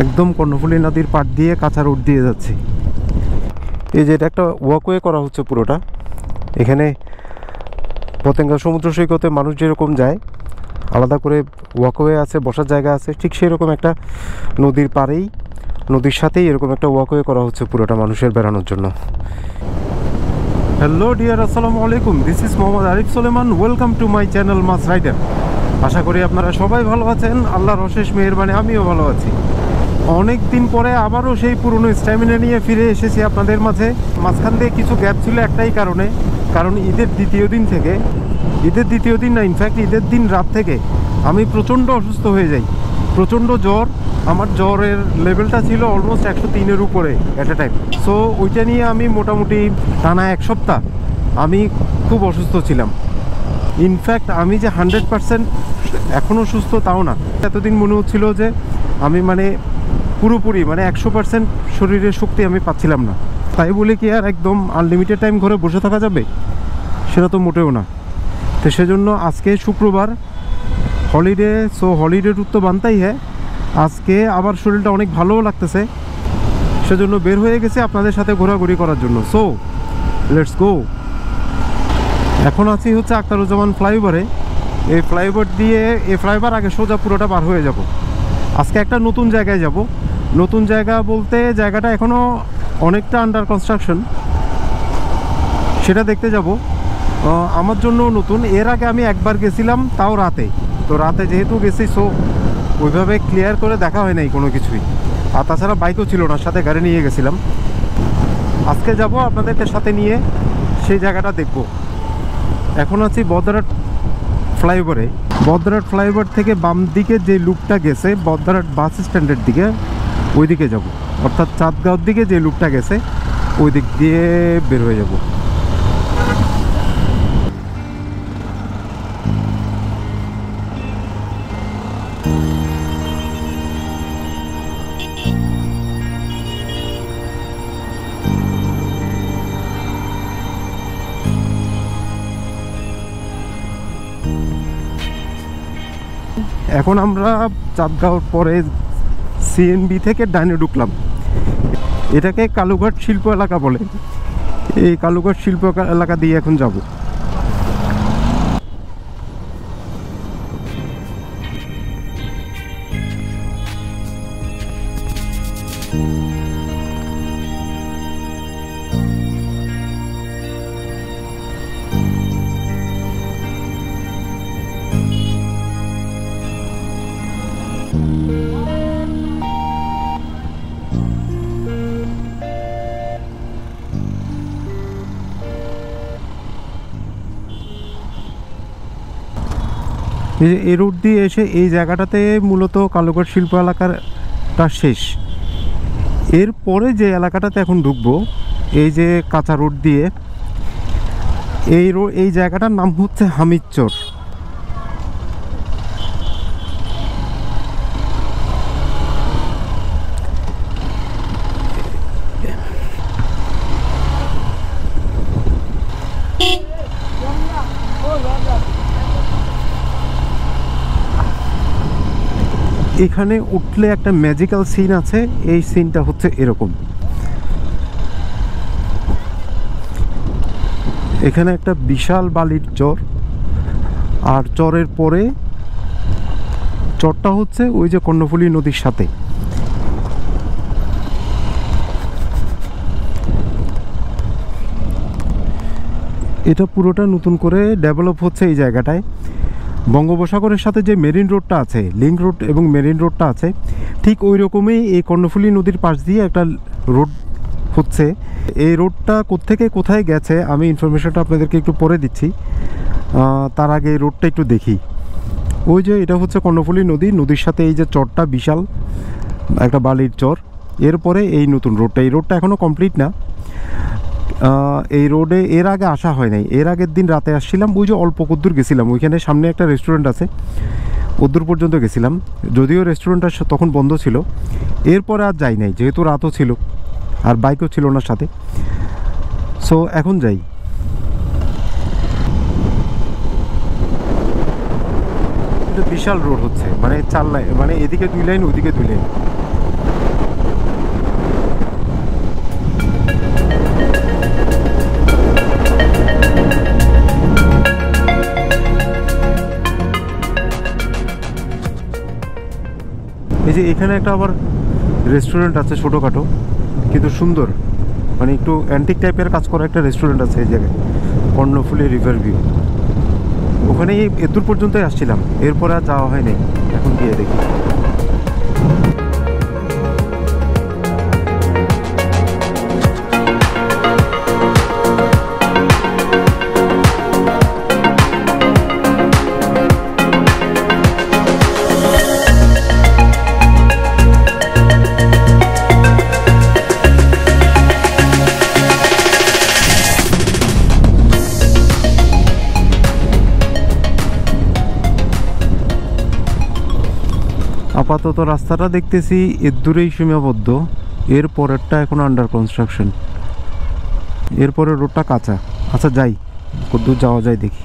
একদম কর্ণফুলী নদীর পাড় দিয়ে কাঁচা রোড দিয়ে যাচ্ছি। এই যে এটা একটা ওয়াকওয়ে করা হচ্ছে পুরোটা। এখানে পতেঙ্গা সমুদ্র সৈকতে মানুষ যেরকম যায়, আলাদা করে ওয়াকওয়ে আছে, বসার জায়গা আছে, ঠিক সেরকম একটা নদীর পাড়েই, নদীর সাথেই এরকম একটা ওয়াকওয়ে করা হচ্ছে পুরোটা মানুষের বেড়ানোর জন্য। হ্যালো ডিয়ার, আসসালামু আলাইকুম। This is Mohammad Arif Suleman. Welcome to my channel মাছ রাইডার। আশা করি আপনারা সবাই ভালো আছেন। আল্লাহর অশেষ মেহেরবানি আমিও ভালো আছি। অনেক দিন পরে আবারও সেই পুরনো স্ট্যামিনা নিয়ে ফিরে এসেছি আপনাদের মাঝে। মাঝখান দিয়ে কিছু গ্যাপ ছিল একটাই কারণে, কারণ ঈদের দ্বিতীয় দিন না, ইনফ্যাক্ট ঈদের দিন রাত থেকে আমি প্রচণ্ড অসুস্থ হয়ে যাই। প্রচণ্ড জ্বর, আমার জ্বরের লেভেলটা ছিল অলমোস্ট 103-এর উপরে অ্যাট এ টাইম। সো ওইটা নিয়ে আমি মোটামুটি টানা এক সপ্তাহ আমি খুব অসুস্থ ছিলাম। ইনফ্যাক্ট আমি যে 100% এখনও সুস্থ তাও না। এতদিন মনে হচ্ছিল যে আমি পুরোপুরি 100% শরীরের শক্তি আমি পাচ্ছিলাম না। তাই বলে কি আর একদম আনলিমিটেড টাইম ঘরে বসে থাকা যাবে? সেটা তো মোটেও না। তো সেজন্য আজকে শুক্রবার, হলিডে, সো হলিডে ট্যুর তো বানতেই হ্যাঁ। আজকে আবার শরীরটা অনেক ভালোও লাগতেছে, সেজন্য বের হয়ে গেছে আপনাদের সাথে ঘোরাঘুরি করার জন্য। So let's go. এখন আছি হচ্ছে আখতারুজ্জামান ফ্লাইওভারে। এই ফ্লাইওভার আগে সোজা পুরোটা পার হয়ে যাব। আজকে একটা নতুন জায়গায় যাব। নতুন জায়গা বলতে জায়গাটা এখনও অনেকটা আন্ডার কনস্ট্রাকশন, সেটা দেখতে যাব। আমার জন্য নতুন। এর আগে আমি একবার গেছিলাম, তাও রাতে। তো রাতে যেহেতু গেছি, সো ওইভাবে ক্লিয়ার করে দেখা হয় নাই কোনো কিছুই। আর তাছাড়া বাইকও ছিল না, সাথে গাড়ি নিয়ে গেছিলাম। আজকে যাব আপনাদেরকে সাথে নিয়ে, সেই জায়গাটা দেখব। এখন আছি বদ্রাট ফ্লাইওভারে। বদ্রাট ফ্লাইওভার থেকে বাম দিকে যে লুপটা গেছে বদ্রাট বাস স্ট্যান্ডের দিকে, ওই দিকে যাব। অর্থাৎ চাঁদগাঁওর দিকে যে লুপটা গেছে ওই দিক দিয়ে বের হয়ে যাব। এখন আমরা চাঁদগাঁওর পরে সিএনবি থেকে ডাইনে ঢুকলাম। এটাকে কালুঘাট শিল্প এলাকা বলে। এই কালুঘাট শিল্প এলাকা দিয়ে এখন যাব। এই রোড দিয়ে এসে এই জায়গাটাতে মূলত কালুঘাট শিল্প এলাকাটা শেষ। এরপরে যে এলাকাটাতে এখন ঢুকবো, এই যে কাঁচা রোড দিয়ে, এই জায়গাটার নাম হচ্ছে হামিদচর। এখানে উঠলে একটা ম্যাজিক্যাল সিন আছে। এই সিনটা হচ্ছে এরকম। এখানে একটা বিশাল বালির চর, আর চরের পরে চরটা হচ্ছে ওই যে কর্ণফুলী নদীর সাথে। এটা পুরোটা নতুন করে ডেভেলপ হচ্ছে এই জায়গাটায়। বঙ্গোপসাগরের সাথে যে মেরিন রোডটা আছে, লিঙ্ক রোড এবং মেরিন রোডটা আছে, ঠিক ওই রকমই এই কর্ণফুলী নদীর পাশ দিয়ে একটা রোড হচ্ছে। এই রোডটা কোত্থেকে কোথায় গেছে আমি ইনফরমেশনটা আপনাদেরকে একটু পরে দিচ্ছি। তার আগে এই রোডটা একটু দেখি। ওই যে এটা হচ্ছে কর্ণফুলী নদী, নদীর সাথে এই যে চরটা বিশাল একটা বালির চর। এরপরে এই নতুন রোডটা, এই রোডটা এখনও কমপ্লিট না। এই রোডে এর আগে আসা হয় নাই। এর আগের দিন রাতে আসছিলাম, ওই যে অল্প কদ্দূর গেছিলাম, ওইখানে সামনে একটা রেস্টুরেন্ট আছে, ওদ্দূর পর্যন্ত গেছিলাম। যদিও রেস্টুরেন্টটা তখন বন্ধ ছিল। এরপরে আর যাই নাই, যেহেতু রাতও ছিল আর বাইকও ছিল না সাথে। সো এখন যাই। বিশাল রোড হচ্ছে, চার লাইন, এদিকে 2 লাইন ওইদিকে 2 লাইন। যে এখানে একটা আবার রেস্টুরেন্ট আছে ছোটোখাটো কিন্তু সুন্দর, মানে একটু অ্যান্টিক টাইপের কাজ করা একটা রেস্টুরেন্ট আছে এই জায়গায়, কর্ণফুলী রিভার ভিউ। ওখানে এদূর পর্যন্তই আসছিলাম, এরপরে আর যাওয়া হয়নি, এখন গিয়ে দেখি। আপাতত রাস্তাটা দেখতেছি এর দূরেই সীমাবদ্ধ, এর পরেরটা এখন আন্ডার কনস্ট্রাকশন, এরপরে রোডটা কাঁচা। আচ্ছা যাই, কতদূর যাওয়া যায় দেখি।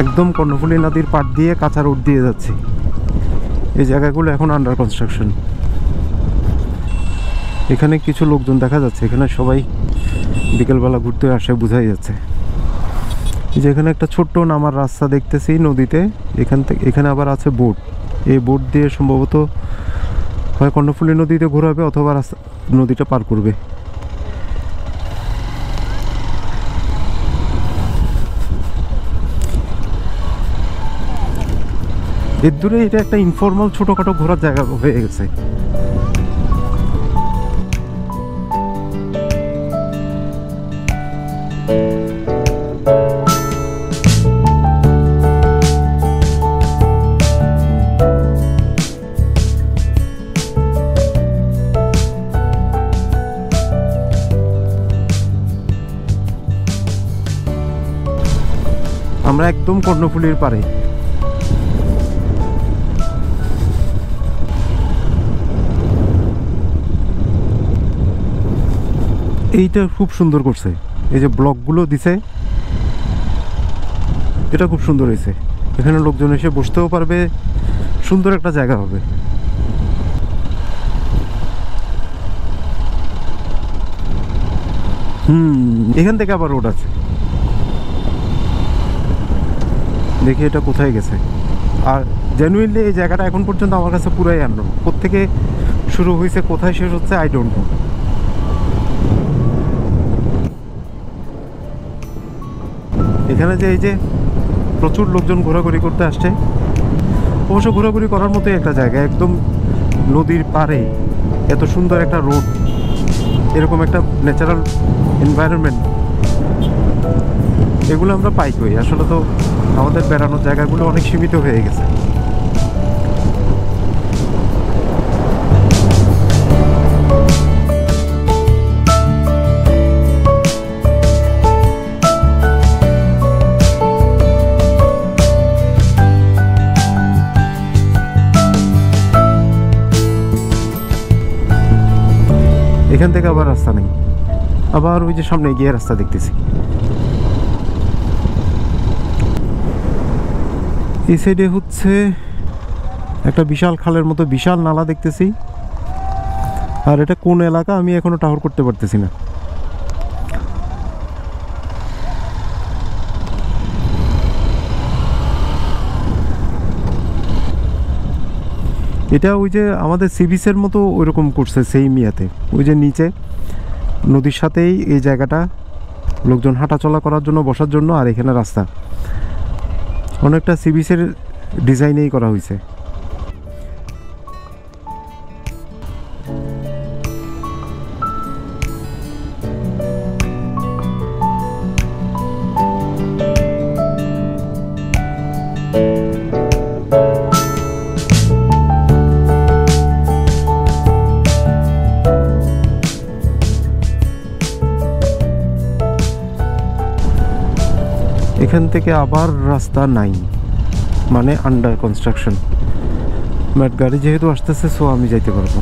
একদম কর্ণফুলী নদীর পাড় দিয়ে কাঁচা রোড দিয়ে যাচ্ছি। এই জায়গাগুলো এখন আন্ডার কনস্ট্রাকশন। এখানে কিছু লোকজন দেখা যাচ্ছে, এখানে সবাই বিকেলবেলা ঘুরতে আসে, বোঝাই যাচ্ছে। এই যে এখানে একটা ছোট্ট নামার রাস্তা দেখতেছি নদীতে, এখানে আবার আছে বোট। এই বোট দিয়ে সম্ভবত হয় কর্ণফুলী নদীতে ঘোরাবে অথবা নদীটা পার করবে। এর দূরে এটা একটা ইনফর্মাল ছোটখাটো ঘোরার জায়গা হয়ে গেছে। আমরা একদম কর্ণফুলীর পারে। এইটা খুব সুন্দর করছে, এই যে ব্লকগুলো দিছে, এটা খুব সুন্দর হয়েছে। এখানে লোকজন এসে বসতেও পারবে, সুন্দর একটা জায়গা হবে। এখান থেকে আবার রোড আছে, দেখি এটা কোথায় গেছে। আর জেনুইনলি এই জায়গাটা এখন পর্যন্ত আমার কাছে পুরাই আননোন, কোত্থেকে শুরু হয়েছে কোথায় শেষ হচ্ছে আই ডোন্ট নো। এখানে যে এই যে প্রচুর লোকজন ঘোরাঘুরি করতে আসছে, অবশ্য ঘোরাঘুরি করার মতোই একটা জায়গা, একদম নদীর পাড়ে এত সুন্দর একটা রোড, এরকম একটা ন্যাচারাল এনভায়রনমেন্ট, এগুলো আমরা পাই কই? আসলে তো আমাদের বেড়ানোর জায়গাগুলো অনেক সীমিত হয়ে গেছে। এখান থেকে আবার রাস্তা নেই, আবার ওই যে সামনে গিয়ে রাস্তা দেখতেছি। এই সাইডে হচ্ছে একটা বিশাল খালের মতো বিশাল নালা দেখতেছি, আর এটা কোন এলাকা আমি এখনো টাহর করতে পারতেছি না। এটা ওই যে আমাদের সি বিচের মতো ওইরকম করছে সেম ইয়াতে, ওই যে নিচে নদীর সাথেই এই জায়গাটা লোকজন হাঁটাচলা করার জন্য, বসার জন্য, আর এখানে রাস্তা অনেকটা সি বিচের ডিজাইনেই করা হয়েছে। এখান থেকে আবার রাস্তা নাই, মানে আন্ডার কনস্ট্রাকশন। বাট গাড়ি যেহেতু আসতেছে, সো আমি যাইতে পারবো।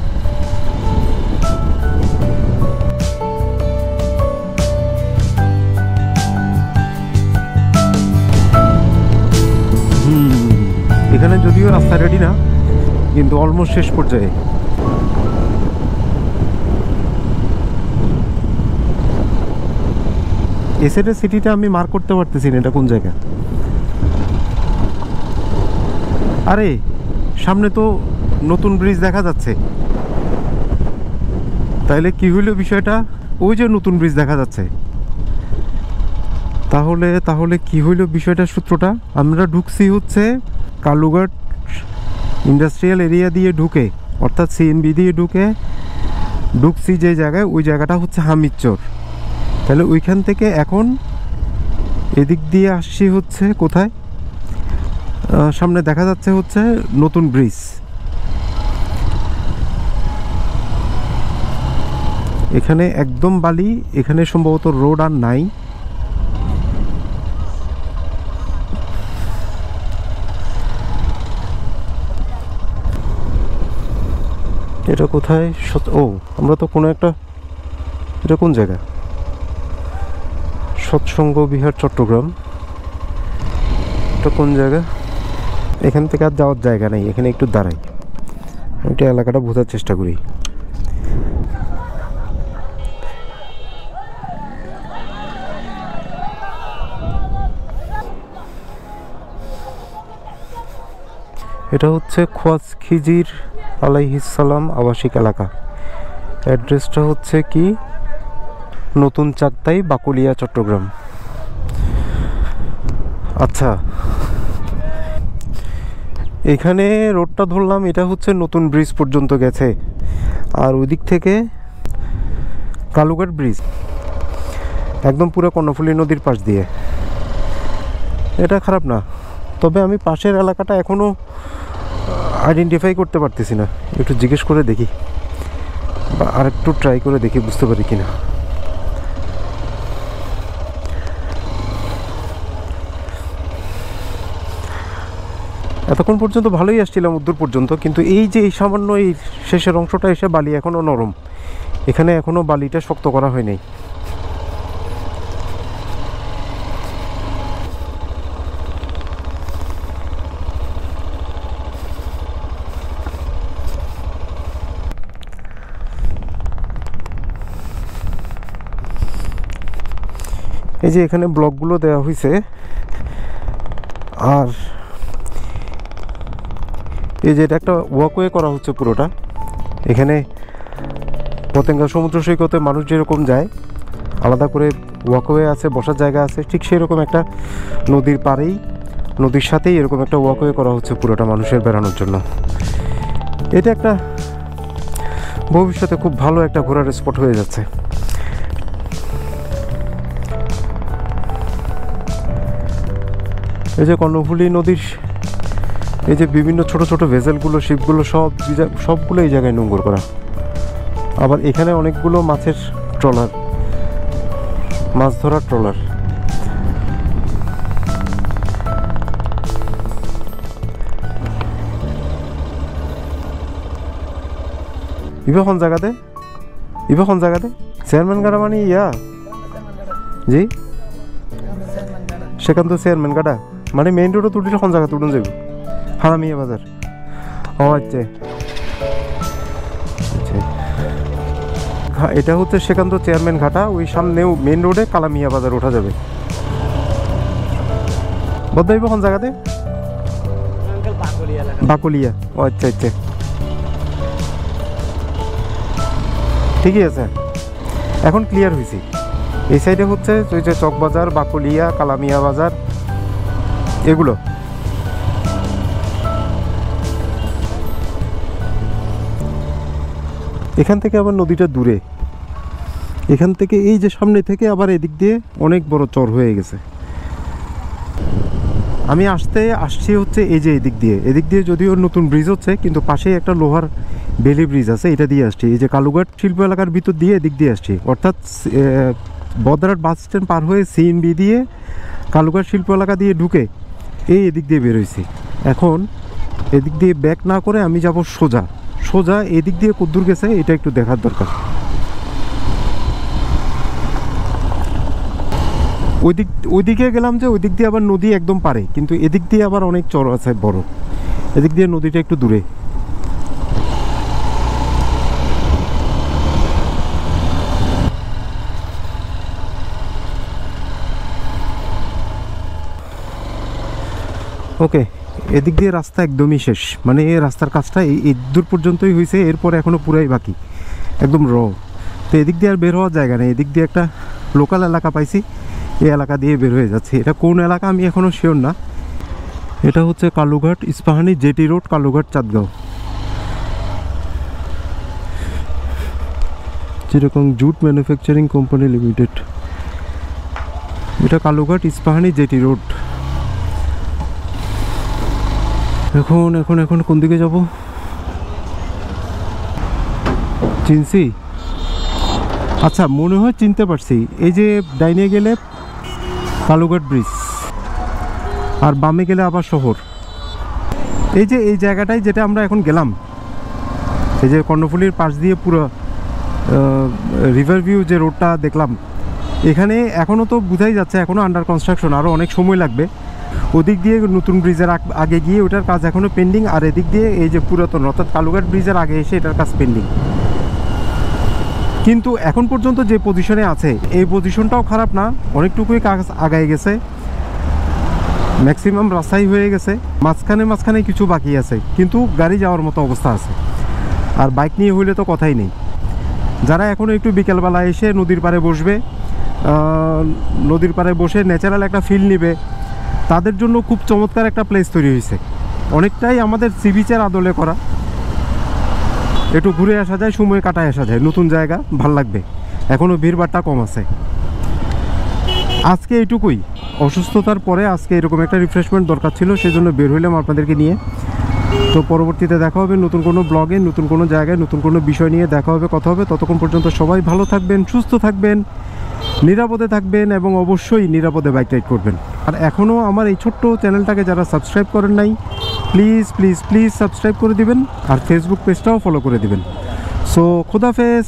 এখানে যদিও রাস্তা রেডি না, কিন্তু অলমোস্ট শেষ পর্যায়ে। এসেটের সিটিটা আমি মার্ক করতে পারতেছি না, এটা কোন জায়গা। আরে সামনে তো নতুন ব্রিজ দেখা যাচ্ছে, তাইলে কি হইলো বিষয়টা? ওই যে নতুন ব্রিজ দেখা যাচ্ছে, তাহলে তাহলে কি হইলো বিষয়টা? সূত্রটা আমরা ঢুকছি হচ্ছে কালুঘাট ইন্ডাস্ট্রিয়াল এরিয়া দিয়ে ঢুকে, অর্থাৎ সিএনবি দিয়ে ঢুকছি যে জায়গায়, ওই জায়গাটা হচ্ছে হামিদচর। তাহলে ওইখান থেকে এখন এদিক দিয়ে আসছি হচ্ছে কোথায়? সামনে দেখা যাচ্ছে হচ্ছে নতুন ব্রিজ। এখানে একদম বালি, এখানে সম্ভবত রোড আর নাই। এটা কোথায়? ও, আমরা তো কোনো একটা, এটা কোন জায়গা? সৎসঙ্গ বিহার, চট্টগ্রাম। এটা কোন জায়গা? এখান থেকে আর যাওয়ার জায়গা নেই, এখানে একটু দাঁড়াই, এটা এলাকাটা বোঝার চেষ্টা করি। এটা হচ্ছে খোয়াজ খিজির আলাইহিসসালাম আবাসিক এলাকা। অ্যাড্রেসটা হচ্ছে কি নতুন চাকতাই, বাকুলিয়া, চট্টগ্রাম। আচ্ছা, এখানে রোডটা ধরলাম, এটা হচ্ছে নতুন ব্রিজ পর্যন্ত গেছে, আর ওই দিক থেকে কালুঘাট ব্রিজ একদম পুরো কর্ণফুলী নদীর পাশ দিয়ে। এটা খারাপ না, তবে আমি পাশের এলাকাটা এখনও আইডেন্টিফাই করতে পারতেছি না। একটু জিজ্ঞেস করে দেখি, বা আর একটু ট্রাই করে দেখি বুঝতে পারি কিনা। এতক্ষণ পর্যন্ত ভালোই আসছিলাম উত্তর পর্যন্ত, কিন্তু এই যে এই সামান্য এই শেষের অংশটা এসে বালি এখনও নরম, এখানে এখনও বালিটা শক্ত করা হয়নি। এই যে এখানে ব্লকগুলো দেওয়া হয়েছে, আর এই যে এটা একটা ওয়াকওয়ে করা হচ্ছে পুরোটা। এখানে পতেঙ্গা সমুদ্র সৈকতে মানুষ যেরকম যায়, আলাদা করে ওয়াকওয়ে আছে, বসার জায়গা আছে, ঠিক সেরকম একটা নদীর পাড়েই, নদীর সাথেই এরকম একটা ওয়াকওয়ে করা হচ্ছে পুরোটা মানুষের বেড়ানোর জন্য। এটা একটা ভবিষ্যতে খুব ভালো একটা ঘোরার স্পট হয়ে যাচ্ছে। এই যে কর্ণফুলী নদীর এই যে বিভিন্ন ছোট ছোট ভেসেলগুলো, শিপগুলো সবগুলো এই জায়গায় নোঙর করা। আবার এখানে অনেকগুলো মাছের ট্রলার, মাছ ধরার ট্রলার। ইবাখন জায়গাতে চেয়ারম্যান গাড়া মানে ইয়া জি, সেখান তো চেয়ারম্যান গাড়া মানে মেইন রোডও তুটিলে কোন জায়গা তুটুন যাবে? হারামিয়া বাজার। ও আচ্ছা, এটা হচ্ছে সেখান তো চেয়ারম্যান ঘাটা, ওই সামনেও মেইন রোডে কালামিয়া বাজার ওঠা যাবে। বদাইব কোন জায়গাতে? বাকুলিয়া। ও আচ্ছা আচ্ছা, ঠিকই আছে, এখন ক্লিয়ার হয়েছি। এই সাইডে হচ্ছে ওই যে চকবাজার, বাকুলিয়া, কালামিয়া বাজার, এগুলো। এখান থেকে আবার নদীটা দূরে, এখান থেকে এই যে সামনে থেকে আবার এদিক দিয়ে অনেক বড় চর হয়ে গেছে। আমি আসছি হচ্ছে এই যে এদিক দিয়ে যদিও নতুন ব্রিজ হচ্ছে, কিন্তু পাশেই একটা লোহার বেলি ব্রিজ আছে, এটা দিয়ে আসছি। এই যে কালুঘাট শিল্প এলাকার ভিতর দিয়ে এদিক দিয়ে আসছি, অর্থাৎ বদরাট বাস স্ট্যান্ড পার হয়ে সিএনবি দিয়ে কালুঘাট শিল্প এলাকা দিয়ে ঢুকে এদিক দিয়ে বের হয়েছি। এখন এদিক দিয়ে ব্যাক না করে আমি যাব সোজা সোজা। এদিক দিয়ে কদ্দূর গেছে এটা একটু দেখার দরকার। ওইদিকে গেলাম যে ওই দিক দিয়ে আবার নদী একদম পারে, কিন্তু এদিক দিয়ে আবার অনেক চর আছে বড়। এদিক দিয়ে নদীটা একটু দূরে। ওকে, এদিক দিয়ে রাস্তা একদমই শেষ, মানে এই রাস্তার কাজটা এই দূর পর্যন্তই হয়েছে, এরপর এখনও পুরাই বাকি, একদম র। তো এদিক দিয়ে আর বের হওয়ার জায়গা নেই। এদিক দিয়ে একটা লোকাল এলাকা পাইছি, এই এলাকা দিয়ে বের হয়ে যাচ্ছে। এটা কোন এলাকা আমি এখনও শিওর না। এটা হচ্ছে কালুঘাট ইস্পাহানি জেটি রোড, কালুঘাট চাঁদগাঁও। যেরকম জুট ম্যানুফ্যাকচারিং কোম্পানি লিমিটেড। এটা কালুঘাট ইস্পাহানি জেটি রোড। এখন এখন এখন কোন দিকে যাব? চিনছি, আচ্ছা মনে হয় চিনতে পারছি। এই যে ডাইনে গেলে কালুঘাট ব্রিজ, আর বামে গেলে আবার শহর। এই যে এই জায়গাটায় যেটা আমরা এখন গেলাম, এই যে কর্ণফুলীর পাশ দিয়ে পুরো রিভার ভিউ যে রোডটা দেখলাম, এখানে এখনও তো বোঝাই যাচ্ছে এখনও আন্ডার কনস্ট্রাকশন, আরও অনেক সময় লাগবে। ওদিক দিয়ে নতুন ব্রিজের আগে গিয়ে ওটার কাজ এখনও পেন্ডিং, আর এদিক দিয়ে এই যে পুরাতন অর্থাৎ কালুঘাট ব্রিজের আগে এসে এটার কাজ পেন্ডিং। কিন্তু এখন পর্যন্ত যে পজিশনে আছে এই পজিশনটাও খারাপ না, অনেকটুকুই কাজ আগায় গেছে, ম্যাক্সিমাম রাস্তাই হয়ে গেছে। মাঝখানে কিছু বাকি আছে, কিন্তু গাড়ি যাওয়ার মতো অবস্থা আছে। আর বাইক নিয়ে হইলে তো কথাই নেই। যারা এখনও একটু বিকেলবেলা এসে নদীর পাড়ে বসবে, নদীর পাড়ে বসে ন্যাচারাল একটা ফিল নেবে, তাদের জন্য খুব চমৎকার একটা প্লেস তৈরি হয়েছে। অনেকটাই আমাদের সি বিচের আদলে করা। একটু ঘুরে আসা যায়, সময় কাটায় আসা যায়, নতুন জায়গা, ভাল লাগবে। এখনও ভিড়ভাড়টা কম আছে। আজকে এইটুকুই, অসুস্থতার পরে আজকে এরকম একটা রিফ্রেশমেন্ট দরকার ছিল, সেজন্য বের হইলাম আপনাদেরকে নিয়ে। তো পরবর্তীতে দেখা হবে নতুন কোনো ব্লগে, নতুন কোনো জায়গায়, নতুন কোনো বিষয় নিয়ে দেখা হবে, কথা হবে। ততক্ষণ পর্যন্ত সবাই ভালো থাকবেন, সুস্থ থাকবেন, নিরাপদে থাকবেন, এবং অবশ্যই নিরাপদে বাইক রাইড করবেন। আর এখনও আমার এই ছোট্ট চ্যানেলটাকে যারা সাবস্ক্রাইব করেন নাই, প্লিজ প্লিজ প্লিজ সাবস্ক্রাইব করে দিবেন, আর ফেসবুক পেজটাও ফলো করে দিবেন। সো খুদাফেজ।